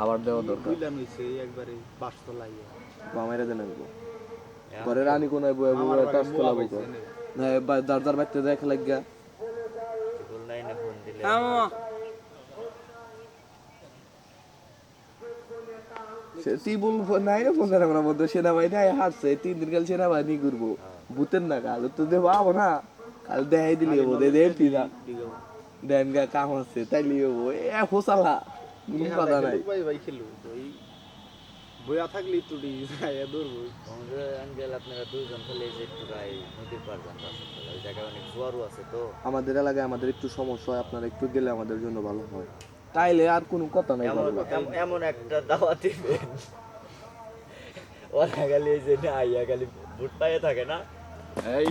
আবার দেওয়া দরকার বুইলান হইছে একবারে বাসতো লাগে মামাইরা দেন আনবো ঘরে রানী কোনায় বয়ে বয়ে টাচ তোলাবো না দার দার বাইতে দেখ লাগিয়া বল নাই না ফোন দিলে হ্যাঁ মামা টিবুল নাই রে ফোন আমরা মধ্যে সেনাবাহিনী আয় হারছে 3 দিন কাল সেনাবাহিনী ঘুরবো ভূতের না কাল তো দেবো আবো না কাল দেখাই দিলি হবো দে পিদা দেন গা কাম আছে তাইলি হবো এ হোসালা কোনো কথা নাই ভাই ভাই খেলু ওই বইয়া থাকলি তুই যায় দৌড়বো আমাদের আঙ্কেল আপনারা দুজন খেলে যে একটু গায়ে নদীর পার যান ওই জায়গায় অনেক জোয়ারও আছে তো আমাদের এলাকায় আমাদের একটু সমস্যা হয় আপনারা একটু গেলে আমাদের জন্য ভালো হয় তাইলে আর কোনো কথা নাই এমন একটা দাওয়াত দিবেন ওরা খালি এই যে না আইয়া খালি ভুট পায়ে থাকে না এই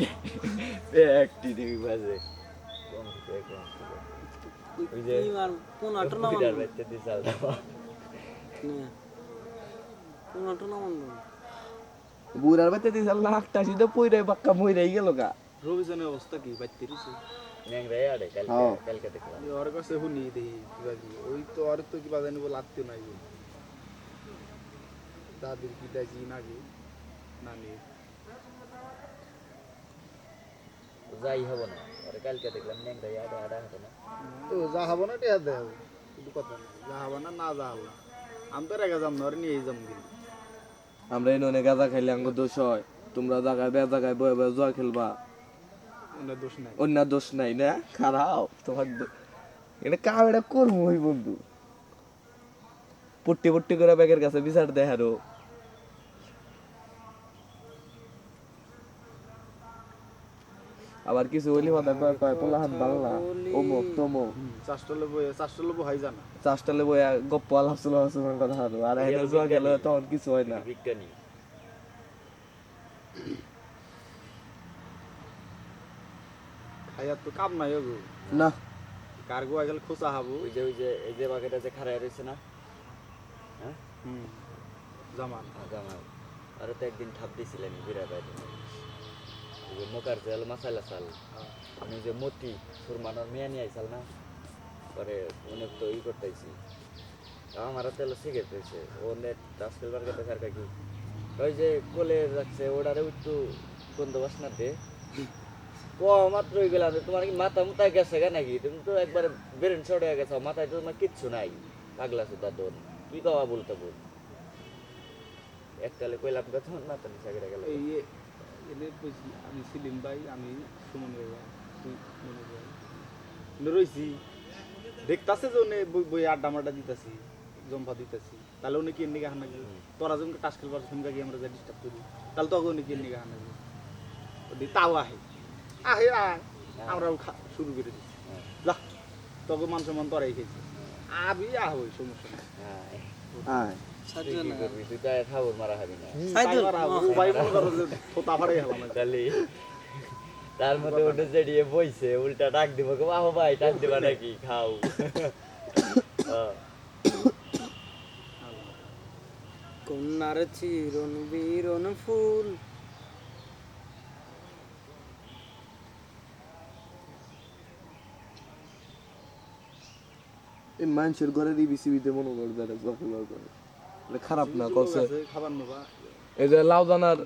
একটি দেখি বাজে ওই যে কোন আটো না বিড়াল বাইতে দিছাল দাও কোন আটো না মানবো বুড়ার বাচ্চা দিস আল্লাহ একটা সিধা পইরাই বাক্কা মইরাই গেল গা রবিজনের অবস্থা কি বাইতে দিছে ন্যাংরাই আড়ে কালকে দেখলাম ওর কাছে শুনি দেখি কিবা কি ওই তো আর তো কিবা জানিব লাগতে নাই দাদির কি দাজি নাকি নানি যাই হবো না ওরে কালকে দেখলাম ন্যাংরাই আড়ে আড়ে হবে না তো যা হবো না টিয়া দেও কিন্তু কথা না যা হবো না না যা হবো আমি তো রেখে যাম না ওরে নিয়ে যাম কিন্তু আমরা এই ননে গাঁজা খাইলে আঙ্গ দোষ হয় তোমরা জায়গায় বে জায়গায় বয়ে বয়ে জুয়া খেলবা ওনার দোষ নাই অন্য দোষ নাই না খারাপ তোমার এটা কাম এটা করবো ওই বন্ধু পট্টি পট্টি করে ব্যাগের কাছে বিচার দেয় আরো আবার কিছু বলি মাথা কয় কয় তোলা হাত ভালো না অমুক তমুক চাষটলে বহাই জানা চাষটালে বইয়া গপ্প আলাপ কথা হারো আর এনে জুয়া গেলে তখন কিছু হয় না বিজ্ঞানী খাইয়ার তো কাম নাই গো না কার্গো আগেল খোঁচা হাবো এই যে বাকেটা যে খারাপ রয়েছে না হ্যাঁ জামান জামাল আরে তো একদিন ঠাপ দিয়েছিলেন বিরাট বাইরে ওই যে মোকার জাল মাসালা চাল আমি যে মতি সুরমানোর মেয়া নিয়ে আইসাল না পরে অনেক তো ই করতেছি আমার তেল সিগারেট রয়েছে ও নেট রাস্কেল বার্গেটে সারকা কি ওই যে কোলে রাখছে ওটারে একটু গন্ধ বাসনাতে মাত্র হয়ে গেলাম তোমার কি মাথা মুতায় গেছে গা নাকি তুমি তো একবারে ব্রেন শর্ট হয়ে গেছো মাথায় তো তোমার কিচ্ছু নাই পাগলা সুতা তোর কি কওয়া বলতে বল এককালে কইলাম তো তোমার মাথা নিচা করে গেল এই এদের কইছি আমি সেলিম ভাই আমি সুমন ভাই মনে ভাই রইছি দেখতাছে যে উনি বই আড্ডা মাড্ডা দিতাছি জম্পা দিতাছি তাহলে উনি কি এমনি গাহানা কি তোরা যেমন টাস খেলবার সেমকা কি আমরা যা ডিস্টার্ব করি তাহলে তখন উনি কি এমনি গাহানা কি ওদি তাও আহে আহে আমরাও শুরু করে দিচ্ছি যা তবে মান সম্মান তোরাই খেয়েছি আবি আহই সমস্যা নেই হ্যাঁ তুই তো খাবার মারা খাবি না তার মধ্যে ওটা জেডিয়ে বইছে উল্টা ডাক দিব আহো ভাই ডাক দিবা নাকি খাও কন্যার চিরন বীরন ফুল এই মানুষের ঘরের বিসিবিতে মনে করে খারাপ না কসে খাবার নেবা এই যে লাউ দানার